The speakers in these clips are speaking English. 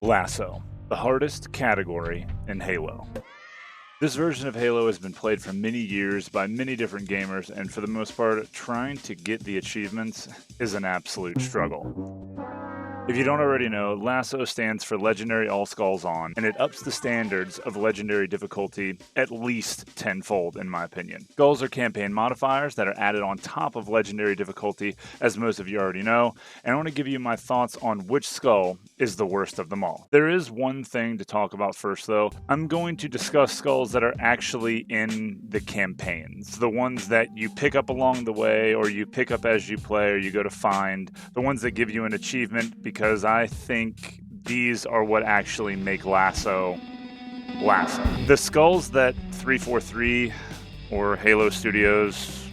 LASO, the hardest category in Halo. This version of Halo has been played for many years by many different gamers, and for the most part, trying to get the achievements is an absolute struggle. If you don't already know, LASO stands for Legendary All Skulls On, and it ups the standards of Legendary difficulty at least tenfold, in my opinion. Skulls are campaign modifiers that are added on top of Legendary difficulty, as most of you already know, and I want to give you my thoughts on which skull is the worst of them all. There is one thing to talk about first, though. I'm going to discuss skulls that are actually in the campaigns, the ones that you pick up along the way, or you pick up as you play, or you go to find, the ones that give you an achievement, because I think these are what actually make LASO. The skulls that 343 or Halo Studios,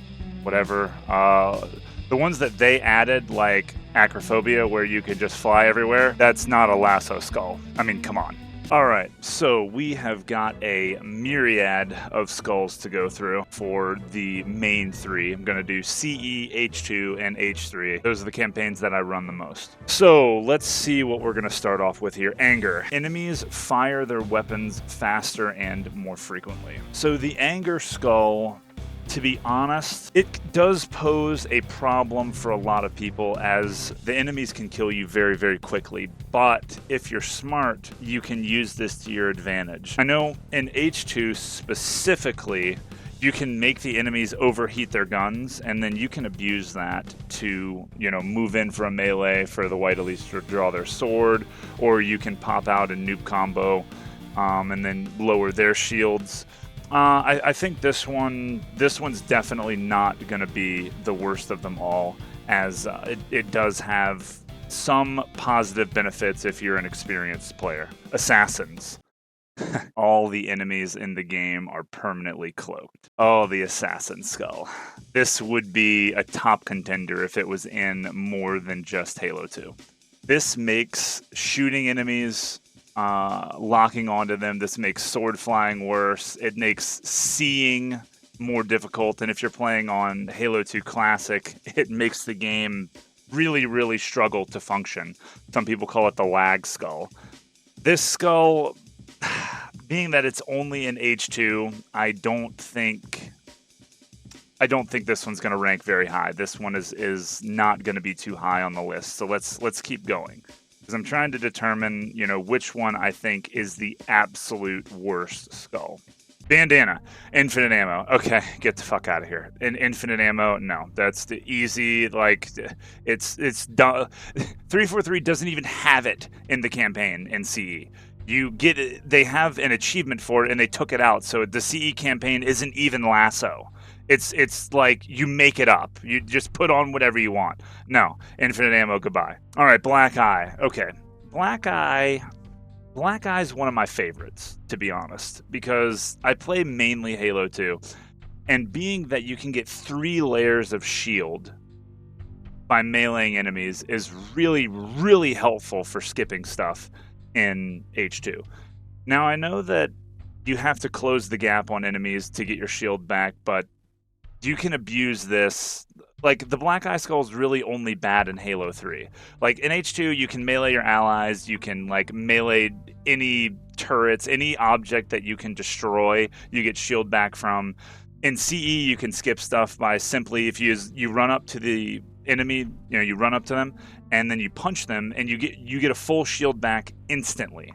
whatever, the ones that they added, like Acrophobia, where you could just fly everywhere, that's not a LASO skull. I mean, come on. Alright, so we have got a myriad of skulls to go through for the main three. I'm going to do CE, H2, and H3. Those are the campaigns that I run the most. So let's see what we're going to start off with here. Anger. Enemies fire their weapons faster and more frequently. So the Anger skull, to be honest, it does pose a problem for a lot of people, as the enemies can kill you very, very quickly. But if you're smart, you can use this to your advantage. I know in H2 specifically, you can make the enemies overheat their guns, and then you can abuse that to, move in for a melee for the white elites to draw their sword, or you can pop out a noob combo and then lower their shields. I think this one's definitely not going to be the worst of them all, as it does have some positive benefits if you're an experienced player. Assassins. All the enemies in the game are permanently cloaked. Oh, the Assassin Skull. This would be a top contender if it was in more than just Halo 2. This makes shooting enemies, locking onto them, this makes sword flying worse. It makes seeing more difficult, and if you're playing on Halo 2 Classic, it makes the game really, really struggle to function. Some people call it the lag skull. This skull, being that it's only in H2, I don't think this one's going to rank very high. This one is not going to be too high on the list. So let's keep going, because I'm trying to determine, which one I think is the absolute worst skull. Bandana, infinite ammo. Okay, get the fuck out of here. Infinite ammo, no, that's the easy. It's done. 343 doesn't even have it in the campaign in CE. They have an achievement for it, and they took it out. So the CE campaign isn't even LASO. It's like you make it up. You just put on whatever you want. No, infinite ammo, goodbye. All right, Black Eye. Okay, Black Eye's one of my favorites, to be honest, because I play mainly Halo 2, and being that you can get 3 layers of shield by meleeing enemies is really, really helpful for skipping stuff in H2. Now, I know that you have to close the gap on enemies to get your shield back, but you can abuse this. Like, the Black Eye Skull is really only bad in Halo 3. Like, in H2, you can melee your allies, you can, melee any turrets, any object that you can destroy, you get shield back from. In CE, you can skip stuff by simply, if you run up to the enemy, you run up to them, and then you punch them, and you get a full shield back instantly.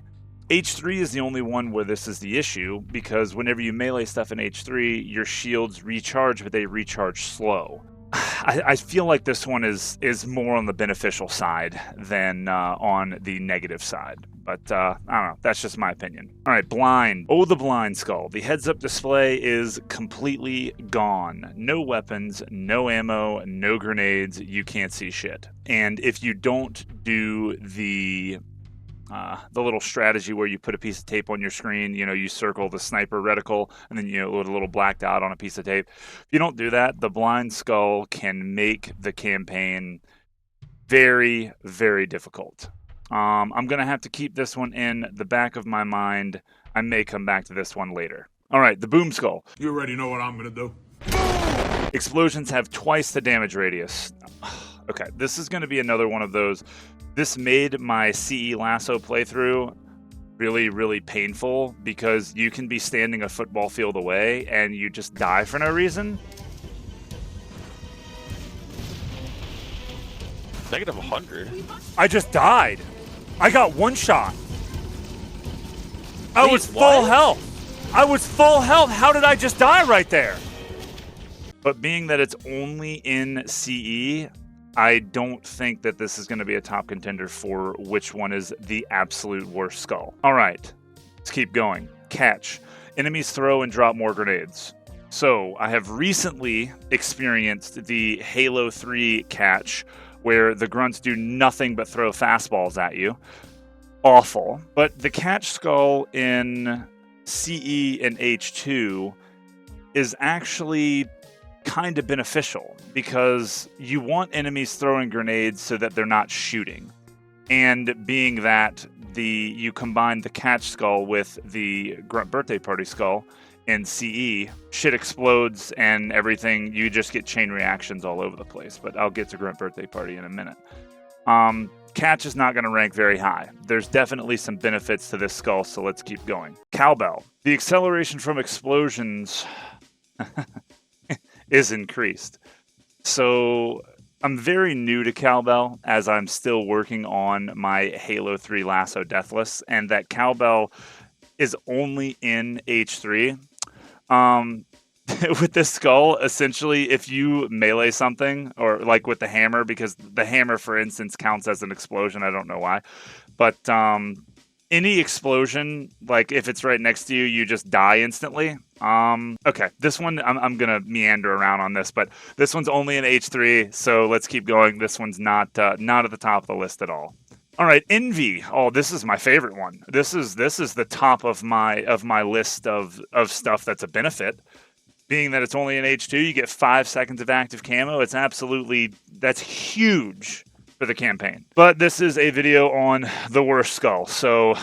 H3 is the only one where this is the issue, because whenever you melee stuff in H3, your shields recharge, but they recharge slow. I feel like this one is more on the beneficial side than on the negative side. But I don't know. That's just my opinion. All right, Blind. Oh, the Blind Skull. The heads-up display is completely gone. No weapons, no ammo, no grenades. You can't see shit. And if you don't do the little strategy where you put a piece of tape on your screen, you circle the sniper reticle, and then with a little black dot on a piece of tape. If you don't do that, the Blind Skull can make the campaign very, very difficult. I'm going to have to keep this one in the back of my mind. I may come back to this one later. All right, the Boom Skull. You already know what I'm going to do. Explosions have twice the damage radius. Okay, this is going to be another one of those This made my CE LASO playthrough really, really painful because you can be standing a football field away and you just die for no reason. Negative 100. I just died. I got one shot. I was full health. I was full health. How did I just die right there? But being that it's only in CE, I don't think that this is going to be a top contender for which one is the absolute worst skull. All right, let's keep going. Catch. Enemies throw and drop more grenades. So I have recently experienced the Halo 3 catch where the grunts do nothing but throw fastballs at you. Awful. But the catch skull in CE and H2 is actually kind of beneficial because you want enemies throwing grenades so that they're not shooting. And being that you combine the catch skull with the grunt birthday party skull in CE, shit explodes and everything, you just get chain reactions all over the place. But I'll get to grunt birthday party in a minute. Catch is not going to rank very high. There's definitely some benefits to this skull, so let's keep going. Cowbell. The acceleration from explosions is increased. So I'm very new to cowbell as I'm still working on my Halo 3 LASO Deathless, and that cowbell is only in H3. With this skull, essentially, if you melee something, or like with the hammer, because the hammer, for instance, counts as an explosion. I don't know why. But any explosion, like if it's right next to you, you just die instantly. Okay, this one, I'm going to meander around on this, but this one's only in H3, so let's keep going. This one's not at the top of the list at all. All right, Envy. Oh, this is my favorite one. This is the top of my list of stuff that's a benefit. Being that it's only in H2, you get 5 seconds of active camo. It's that's huge for the campaign. But this is a video on the worst skull. So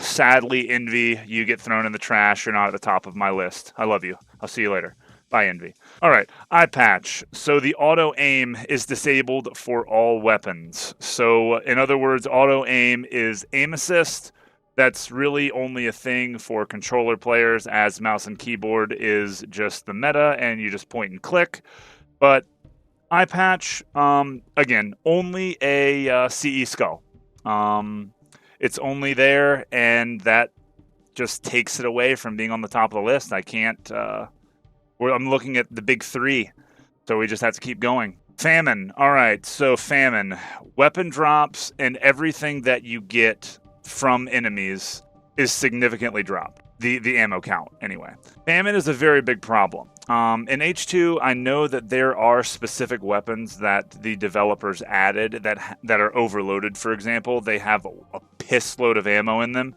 sadly, Envy, you get thrown in the trash. You're not at the top of my list. I love you. I'll see you later. Bye, Envy. All right, eye patch. So the auto aim is disabled for all weapons. So in other words, auto aim is aim assist. That's really only a thing for controller players, as mouse and keyboard is just the meta, and you just point and click. But eye patch, again, only a CE skull. It's only there, and that just takes it away from being on the top of the list. I can't. I'm looking at the big three, so we just have to keep going. Famine. All right, so famine, weapon drops, and everything that you get from enemies is significantly dropped. The ammo count, anyway. Famine is a very big problem. In H2, I know that there are specific weapons that the developers added that are overloaded. For example, they have a piss load of ammo in them.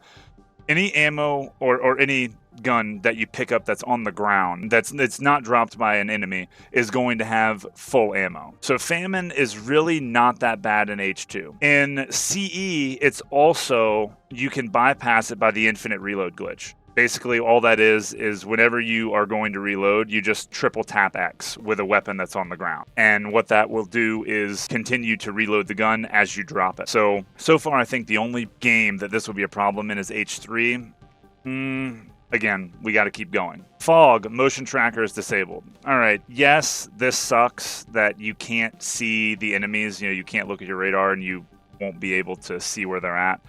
Any ammo or any gun that you pick up that's on the ground, that's not dropped by an enemy, is going to have full ammo. So famine is really not that bad in H2. In CE, it's also, you can bypass it by the infinite reload glitch. Basically, all that is whenever you are going to reload, you just triple tap X with a weapon that's on the ground. And what that will do is continue to reload the gun as you drop it. So far, I think the only game that this will be a problem in is H3. Again, we got to keep going. Fog, motion tracker is disabled. All right, yes, this sucks that you can't see the enemies. You can't look at your radar and you won't be able to see where they're at.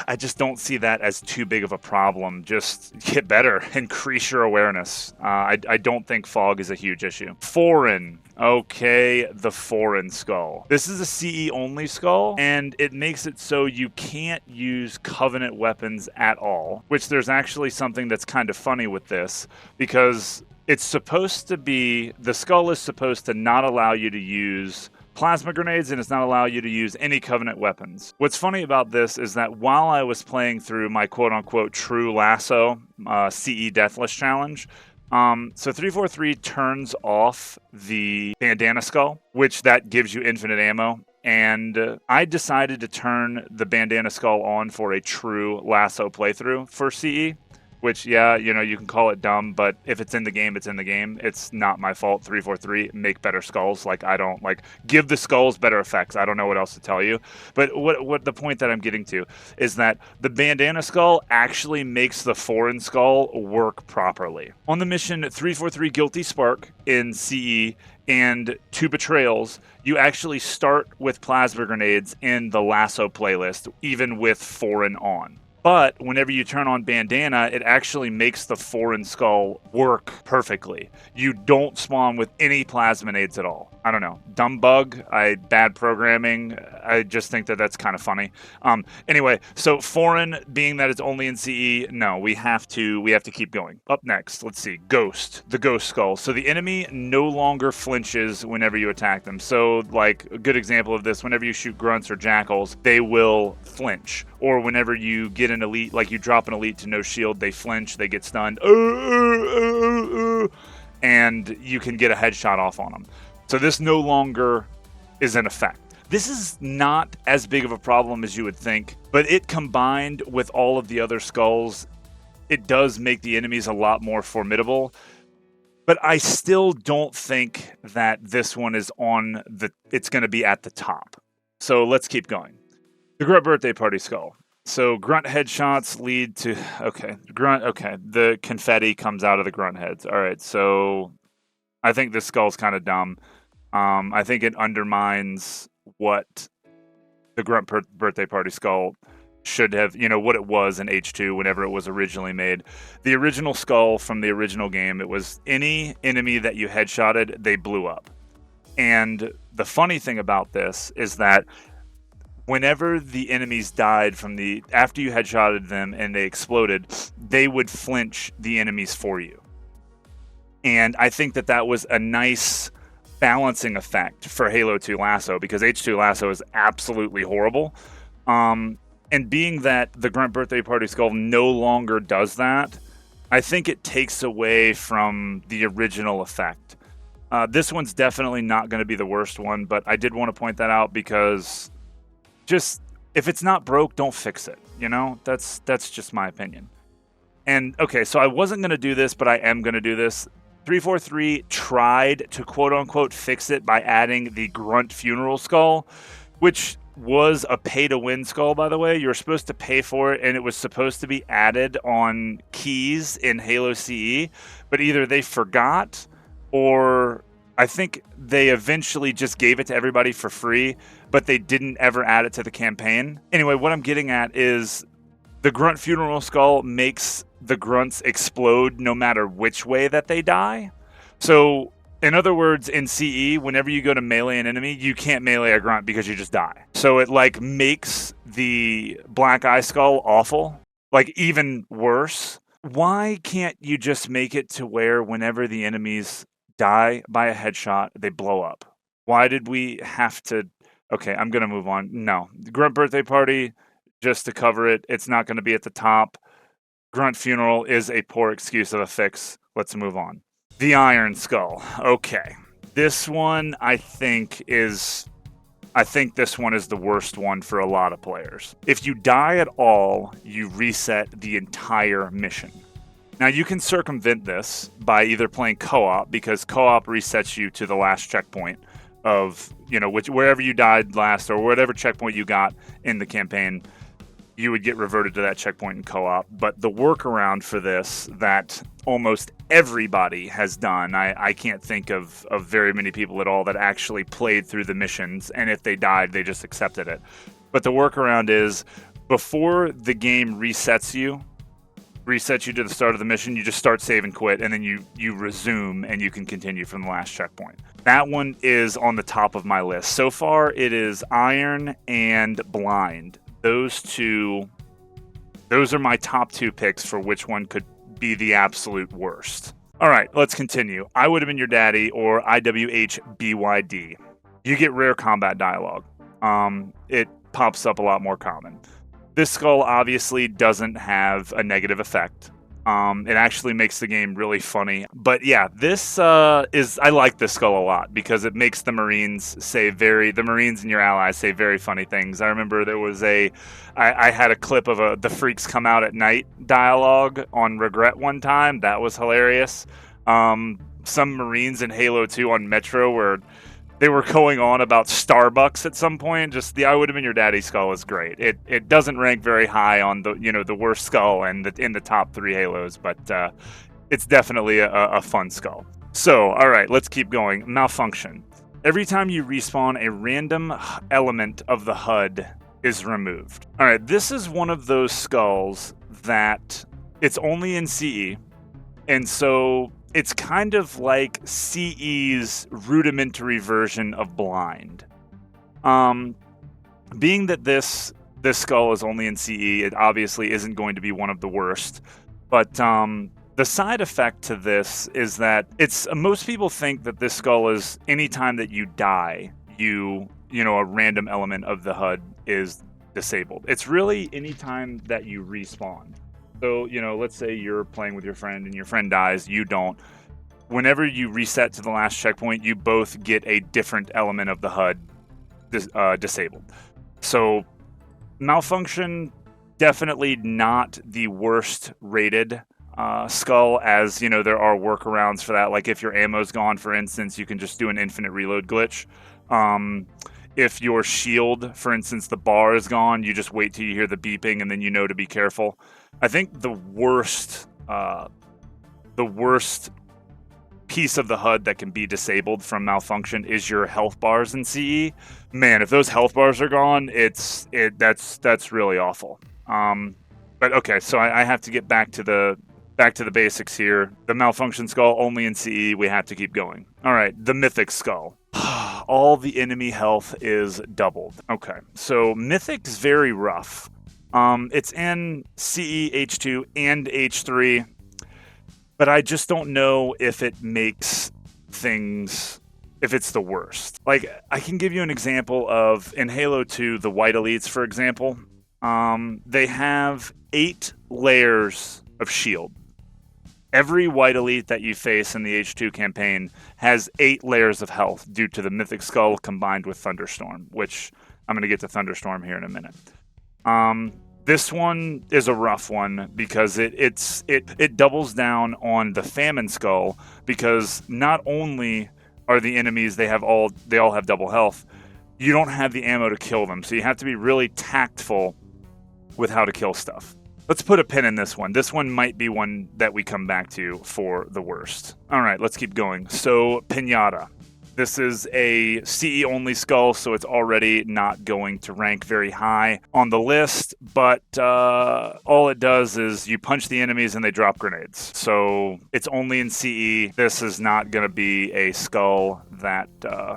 I just don't see that as too big of a problem. Just get better, increase your awareness. I don't think fog is a huge issue. Foreign. Okay, the foreign skull. This is a CE only skull, and it makes it so you can't use Covenant weapons at all, which there's actually something that's kind of funny with this, because it's supposed to be, the skull is supposed to not allow you to use plasma grenades, and it's not allow you to use any Covenant weapons. What's funny about this is that while I was playing through my quote-unquote true LASO CE Deathless Challenge, so 343 turns off the bandana skull, which that gives you infinite ammo, and I decided to turn the bandana skull on for a true LASO playthrough for CE, which, yeah, you can call it dumb, but if it's in the game, it's in the game. It's not my fault. 343, make better skulls. Like, I don't, give the skulls better effects. I don't know what else to tell you. But what the point that I'm getting to is that the bandana skull actually makes the foreign skull work properly. On the mission 343 Guilty Spark in CE and 2 Betrayals, you actually start with plasma grenades in the LASO playlist, even with foreign on. But whenever you turn on bandana, it actually makes the foreign skull work perfectly. You don't spawn with any plasminades at all. I don't know. Dumb bug. Bad programming. I just think that that's kind of funny. Anyway, so foreign, being that it's only in CE, no, we have to keep going. Up next, let's see. Ghost. The ghost skull. So the enemy no longer flinches whenever you attack them. So, like, a good example of this, whenever you shoot grunts or jackals, they will flinch. Or whenever you get an elite, like you drop an elite to no shield, they flinch, they get stunned, and you can get a headshot off on them. So this no longer is in effect. This is not as big of a problem as you would think, but it combined with all of the other skulls, it does make the enemies a lot more formidable. But I still don't think that this one is it's going to be at the top. So let's keep going. The Grunt Birthday Party Skull. So grunt headshots lead to... Okay, the confetti comes out of the grunt heads. All right, so I think this skull's kind of dumb. I think it undermines what the Grunt Birthday Party Skull should have, what it was in H2 whenever it was originally made. The original skull from the original game, it was any enemy that you headshotted, they blew up. And the funny thing about this is that whenever the enemies died after you headshotted them and they exploded, they would flinch the enemies for you. And I think that was a nice balancing effect for Halo 2 LASO, because H2 LASO is absolutely horrible. And being that the Grunt Birthday Party Skull no longer does that, I think it takes away from the original effect. This one's definitely not going to be the worst one, but I did want to point that out because just, if it's not broke, don't fix it. That's just my opinion. And okay, so I wasn't going to do this, but I am going to do this. 343 tried to quote-unquote fix it by adding the Grunt Funeral Skull, which was a pay-to-win skull, by the way. You were supposed to pay for it, and it was supposed to be added on keys in Halo CE, but either they forgot, or I think they eventually just gave it to everybody for free, but they didn't ever add it to the campaign. Anyway, what I'm getting at is the Grunt Funeral Skull makes the grunts explode no matter which way that they die. So, in other words, in CE, whenever you go to melee an enemy, you can't melee a grunt because you just die. So it makes the Black Eye Skull awful, even worse. Why can't you just make it to where whenever the enemies die by a headshot, they blow up? Why did we have to... Okay, I'm going to move on. No. The Grunt Birthday Party, just to cover it, it's not going to be at the top. Grunt Funeral is a poor excuse of a fix. Let's move on. The Iron Skull. Okay. This one, I think this one is the worst one for a lot of players. If you die at all, you reset the entire mission. Now, you can circumvent this by either playing co-op, because co-op resets you to the last checkpoint of, wherever you died last, or whatever checkpoint you got in the campaign, you would get reverted to that checkpoint in co-op. But the workaround for this that almost everybody has done, I can't think of very many people at all that actually played through the missions, and if they died, they just accepted it. But the workaround is, before the game resets you to the start of the mission, you just start save and quit, and then you resume, and you can continue from the last checkpoint. That one is on the top of my list. So far, it is Iron and Blind. Those are my top 2 picks for which one could be the absolute worst. All right, let's continue. I Would Have Been Your Daddy, or IWHBYD. You get rare combat dialogue. It pops up a lot more common. This skull obviously doesn't have a negative effect. It actually makes the game really funny. But yeah, I like this skull a lot because it makes the Marines the Marines and your allies say very funny things. I remember there was I had a clip of the Freaks Come Out at Night dialogue on Regret one time. That was hilarious. Some Marines in Halo 2 on Metro where they were going on about Starbucks at some point. Just the I Would Have Been Your Daddy skull is great. It doesn't rank very high on the worst skull and in the top 3 Halos, but it's definitely a fun skull. So, all right, let's keep going. Malfunction. Every time you respawn, a random element of the HUD is removed. All right, this is one of those skulls that it's only in CE, and so it's kind of like CE's rudimentary version of blind. Being that this skull is only in CE, it obviously isn't going to be one of the worst. But the side effect to this is that most people think that this skull is anytime that you die, a random element of the HUD is disabled. It's really anytime that you respawn. So, let's say you're playing with your friend and your friend dies, you don't. Whenever you reset to the last checkpoint, you both get a different element of the HUD disabled. So, Malfunction, definitely not the worst rated skull, as, there are workarounds for that. Like if your ammo's gone, for instance, you can just do an infinite reload glitch. If your shield, for instance, the bar is gone, you just wait till you hear the beeping and then you know to be careful. I think the worst piece of the HUD that can be disabled from Malfunction is your health bars in CE. Man, if those health bars are gone, that's really awful. But okay, so I have to get back to the basics here. The Malfunction skull only in CE. We have to keep going. All right, the Mythic skull. All the enemy health is doubled. Okay, so Mythic's very rough. It's in CE, H2, and H3, but I just don't know if it makes things, if it's the worst. Like, I can give you an example of, in Halo 2, the White Elites, for example, they have 8 layers of shield. Every White Elite that you face in the H2 campaign has 8 layers of health due to the Mythic Skull combined with Thunderstorm, which I'm going to get to Thunderstorm here in a minute. This one is a rough one because it doubles down on the Famine Skull, because not only are the enemies they all have double health, you don't have the ammo to kill them, so you have to be really tactful with how to kill stuff. Let's put a pin in this one. This one might be one that we come back to for the worst. All right, let's keep going. So, Pinata. This is a CE-only skull, so it's already not going to rank very high on the list, but all it does is you punch the enemies and they drop grenades. So it's only in CE. This is not going to be a skull that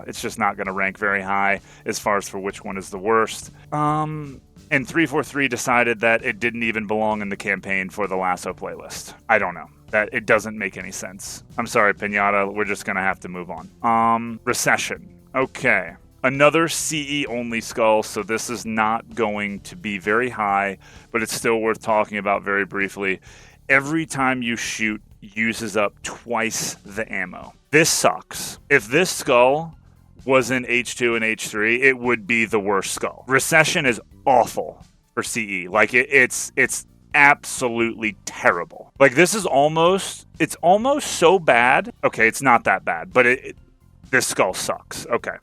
it's just not going to rank very high as far as for which one is the worst. And 343 decided that it didn't even belong in the campaign for the LASO playlist. I don't know. That it doesn't make any sense. I'm sorry, Pinata. We're just going to have to move on. Recession. Okay. Another CE-only skull, so this is not going to be very high, but it's still worth talking about very briefly. Every time you shoot, uses up twice the ammo. This sucks. If this skull was in H2 and H3, it would be the worst skull. Recession is awful for CE. Like, it's absolutely terrible. Like, this is almost so bad. Okay, it's not that bad, but this skull sucks. Okay,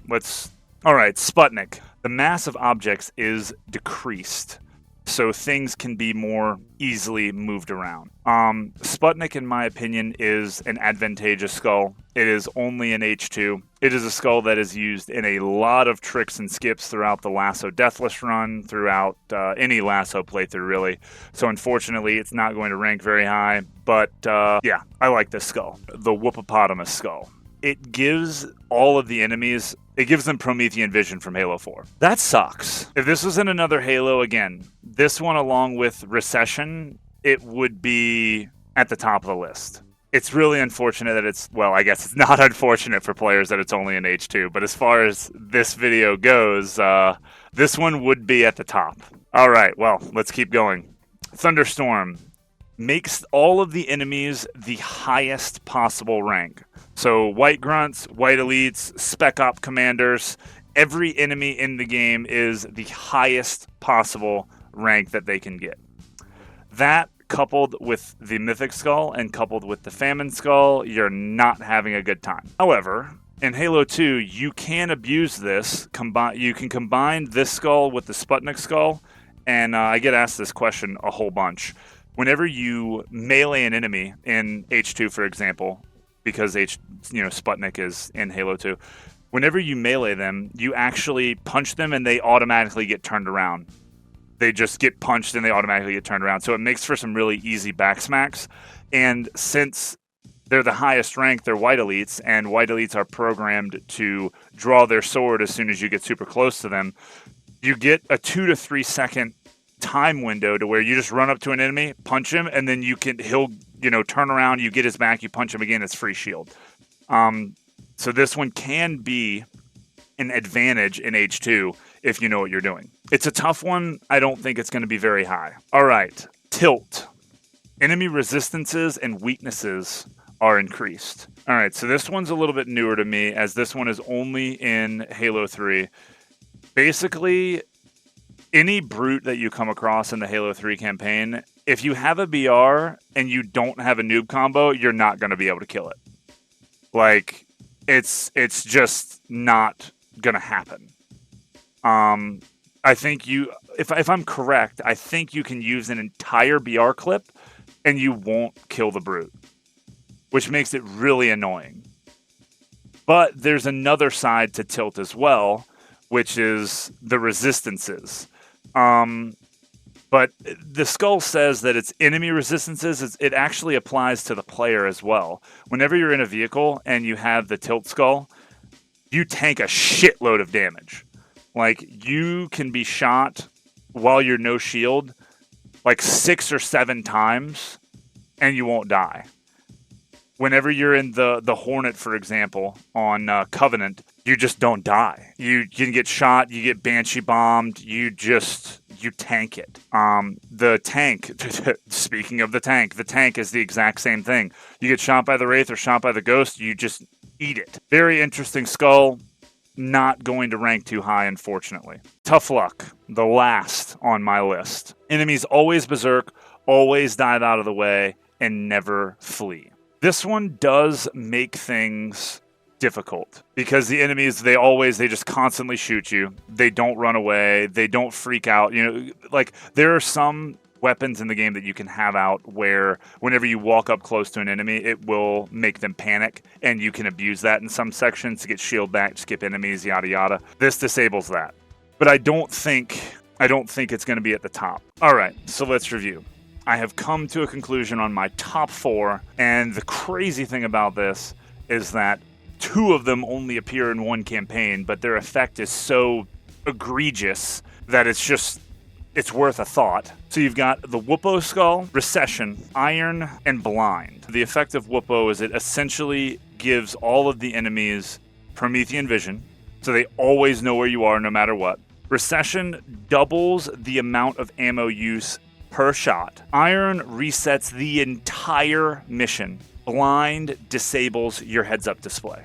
all right, Sputnik. The mass of objects is decreased, so things can be more easily moved around. Sputnik, in my opinion, is an advantageous skull. It is only an H2. It is a skull that is used in a lot of tricks and skips throughout the LASO Deathless run, throughout any LASO playthrough, really. So unfortunately, it's not going to rank very high. But yeah, I like this skull. The Whoopopotamus skull. It gives all of the enemies, it gives them Promethean vision from Halo 4. That sucks. If this was in another Halo, again, this one along with Recession, it would be at the top of the list. It's really unfortunate that I guess it's not unfortunate for players that it's only an H2, but as far as this video goes, this one would be at the top. All right, well, let's keep going. Thunderstorm. makes all of the enemies the highest possible rank. So white grunts, white elites, spec op commanders, every enemy in the game is the highest possible rank that they can get. That, coupled with the Mythic Skull and coupled with the Famine Skull, you're not having a good time. However, in Halo 2, you can abuse this. You can combine this skull with the Sputnik Skull, and I get asked this question a whole bunch. Whenever you melee an enemy in H2, for example, because Sputnik is in Halo 2, whenever you melee them, you actually punch them and they automatically get turned around. They just get punched and they automatically get turned around. So it makes for some really easy backsmacks. And since they're the highest rank, they're white elites, and white elites are programmed to draw their sword as soon as you get super close to them, you get a 2 to 3 second time window to where you just run up to an enemy, punch him, and then he'll turn around, you get his back, you punch him again, it's free shield. So this one can be an advantage in H2 if you know what you're doing. It's a tough one. I don't think it's going to be very high. All right, tilt. Enemy resistances and weaknesses are increased. All right, so this one's a little bit newer to me, as this one is only in Halo 3. Basically, any brute that you come across in the Halo 3 campaign, if you have a BR and you don't have a noob combo, you're not going to be able to kill it. Like, it's just not going to happen. I think if I'm correct, I think you can use an entire BR clip and you won't kill the brute, which makes it really annoying. But there's another side to tilt as well, which is the resistances. But the skull says that it's enemy resistances. It actually applies to the player as well. Whenever you're in a vehicle and you have the tilt skull, you tank a shitload of damage. Like, you can be shot while you're no shield like 6 or 7 times and you won't die. Whenever you're in the Hornet, for example, on Covenant, you just don't die. You can get shot, you get Banshee bombed, you tank it. The tank, speaking of the tank is the exact same thing. You get shot by the Wraith or shot by the Ghost, you just eat it. Very interesting skull. Not going to rank too high, unfortunately. Tough luck, the last on my list. Enemies always berserk, always dive out of the way, and never flee. This one does make things difficult because the enemies, they just constantly shoot you. They don't run away. They don't freak out. Like, there are some weapons in the game that you can have out where whenever you walk up close to an enemy, it will make them panic, and you can abuse that in some sections to get shield back, skip enemies, yada yada. This disables that. But I don't think it's going to be at the top. All right, so let's review. I have come to a conclusion on my top 4, and the crazy thing about this is that 2 of them only appear in one campaign, but their effect is so egregious that it's worth a thought. So you've got the Whoopo Skull, Recession, Iron, and Blind. The effect of Whoopo is it essentially gives all of the enemies Promethean vision, so they always know where you are no matter what. Recession doubles the amount of ammo use per shot. Iron resets the entire mission. Blind disables your heads-up display.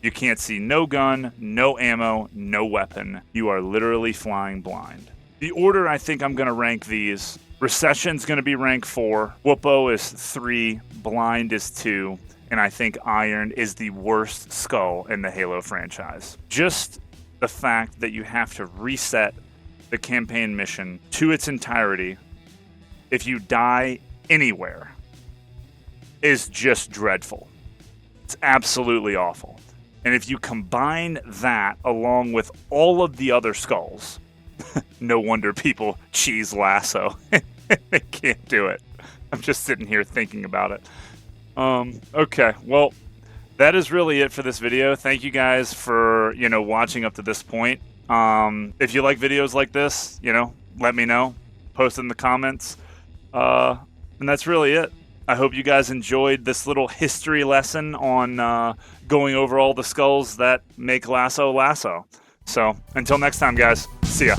You can't see no gun, no ammo, no weapon. You are literally flying blind. The order I think I'm going to rank these: Recession's going to be rank 4, Whoopo is 3, Blind is 2, and I think Iron is the worst skull in the Halo franchise. Just the fact that you have to reset the campaign mission to its entirety if you die anywhere is just dreadful. It's absolutely awful. And if you combine that along with all of the other skulls, no wonder people cheese LASO. They can't do it. I'm just sitting here thinking about it. Okay, well, that is really it for this video. Thank you guys for, watching up to this point. If you like videos like this, let me know. Post in the comments. And that's really it. I hope you guys enjoyed this little history lesson on going over all the skulls that make LASO LASO. So, until next time, guys, see ya.